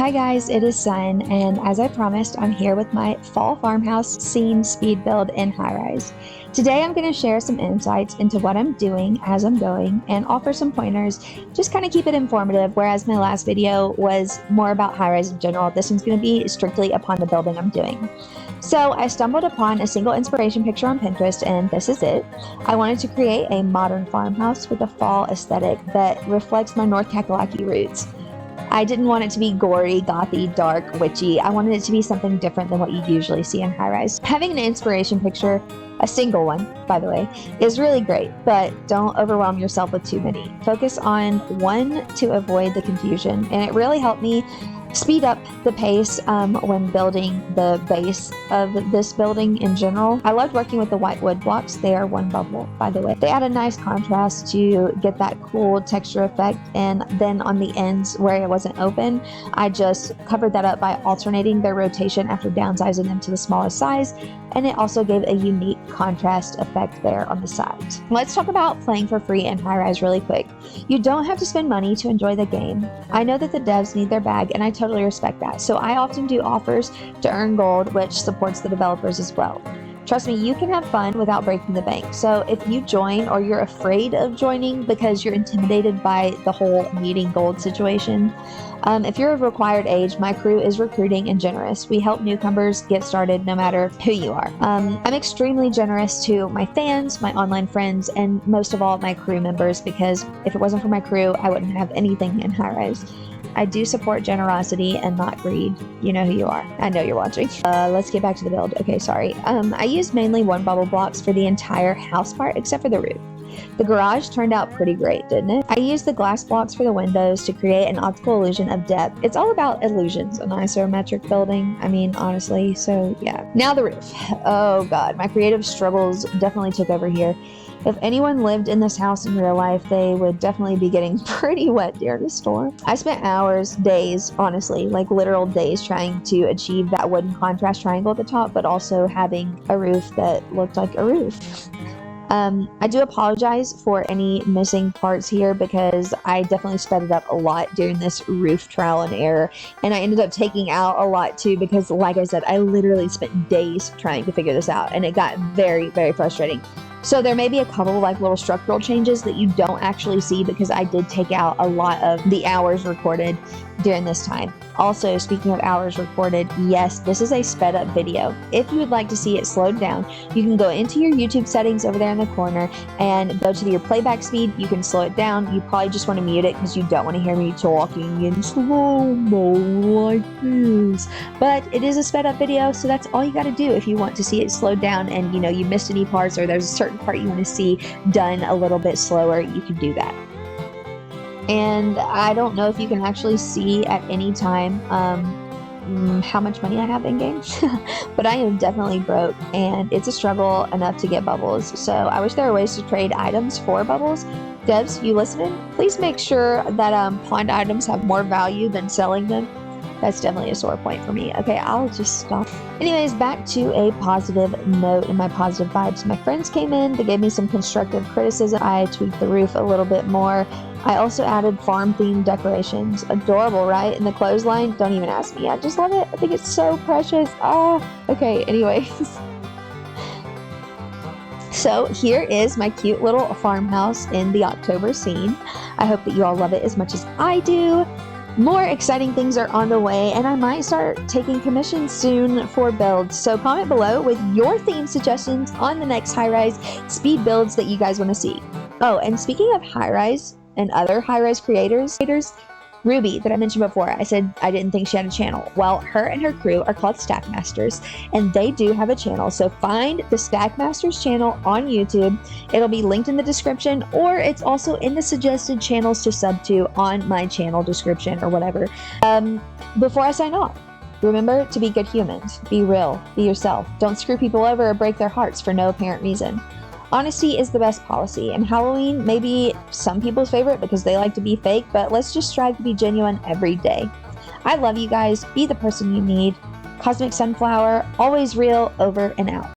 Hi guys, it is Sun, and as I promised, I'm here with my fall farmhouse scene speed build in Highrise. Today I'm going to share some insights into what I'm doing as I'm going and offer some pointers, just kind of keep it informative, whereas my last video was more about Highrise in general. This one's going to be strictly upon the building I'm doing. So I stumbled upon a single inspiration picture on Pinterest, and this is it. I wanted to create a modern farmhouse with a fall aesthetic that reflects my North Kakalaki roots. I didn't want it to be gory, gothy, dark, witchy. I wanted it to be something different than what you usually see in Highrise. Having an inspiration picture, a single one, by the way, is really great, but don't overwhelm yourself with too many. Focus on one to avoid the confusion, and it really helped me speed up the pace when building the base of this building in general. I loved working with the white wood blocks. They are one bubble, by the way. They add a nice contrast to get that cool texture effect, and then on the ends where it wasn't open, I just covered that up by alternating their rotation after downsizing them to the smallest size, and it also gave a unique contrast effect there on the sides. Let's talk about playing for free in Highrise really quick. You don't have to spend money to enjoy the game. I know that the devs need their bag, and I totally respect that. So I often do offers to earn gold, which supports the developers as well. Trust me, you can have fun without breaking the bank. So if you join or you're afraid of joining because you're intimidated by the whole needing gold situation, if you're of required age, my crew is recruiting and generous. We help newcomers get started no matter who you are. I'm extremely generous to my fans, my online friends, and most of all, my crew members, because if it wasn't for my crew, I wouldn't have anything in Highrise. I do support generosity and not greed. You know who you are. I know you're watching. Let's get back to the build. Okay, sorry. I used mainly one bubble blocks for the entire house part except for the roof. The garage turned out pretty great, didn't it? I used the glass blocks for the windows to create an optical illusion of depth. It's all about illusions, an isometric building. I mean, honestly, so yeah. Now the roof. Oh God, my creative struggles definitely took over here. If anyone lived in this house in real life, they would definitely be getting pretty wet during the storm. I spent hours, days, honestly, like literal days trying to achieve that wooden contrast triangle at the top, but also having a roof that looked like a roof. I do apologize for any missing parts here because I definitely sped it up a lot during this roof trial and error, and I ended up taking out a lot too because, like I said, I literally spent days trying to figure this out, and it got very, very frustrating. So there may be a couple like little structural changes that you don't actually see because I did take out a lot of the hours recorded during this time. Also, speaking of hours recorded, yes, this is a sped up video. If you would like to see it slowed down, you can go into your YouTube settings over there in the corner and go to your playback speed. You can slow it down. You probably just want to mute it because you don't want to hear me talking in slow-mo like this. But it is a sped up video, so that's all you got to do if you want to see it slowed down and you missed any parts or there's a certain part you want to see done a little bit slower, you can do that. And I don't know if you can actually see at any time how much money I have in game, but I am definitely broke and it's a struggle enough to get bubbles. So I wish there were ways to trade items for bubbles. Devs, you listening? Please make sure that pawned items have more value than selling them. That's definitely a sore point for me. Okay, I'll just stop. Anyways, back to a positive note and my positive vibes. My friends came in, they gave me some constructive criticism. I tweaked the roof a little bit more. I also added farm-themed decorations. Adorable, right? And the clothesline, don't even ask me. I just love it. I think it's so precious. Oh, okay, anyways. So here is my cute little farmhouse in the October scene. I hope that you all love it as much as I do. More exciting things are on the way, and I might start taking commissions soon for builds. So comment below with your theme suggestions on the next Highrise speed builds that you guys want to see. Oh, and speaking of Highrise and other Highrise creators, Ruby that I mentioned before, I said I didn't think she had a channel. Well, her and her crew are called Stackmasters, and they do have a channel. So find the Stackmasters channel on YouTube. It'll be linked in the description, or it's also in the suggested channels to sub to on my channel description or whatever. Before I sign off, remember to be good humans. Be real. Be yourself. Don't screw people over or break their hearts for no apparent reason. Honesty is the best policy, and Halloween may be some people's favorite because they like to be fake, but let's just strive to be genuine every day. I love you guys. Be the person you need. Cosmic Sunflower, always real, over and out.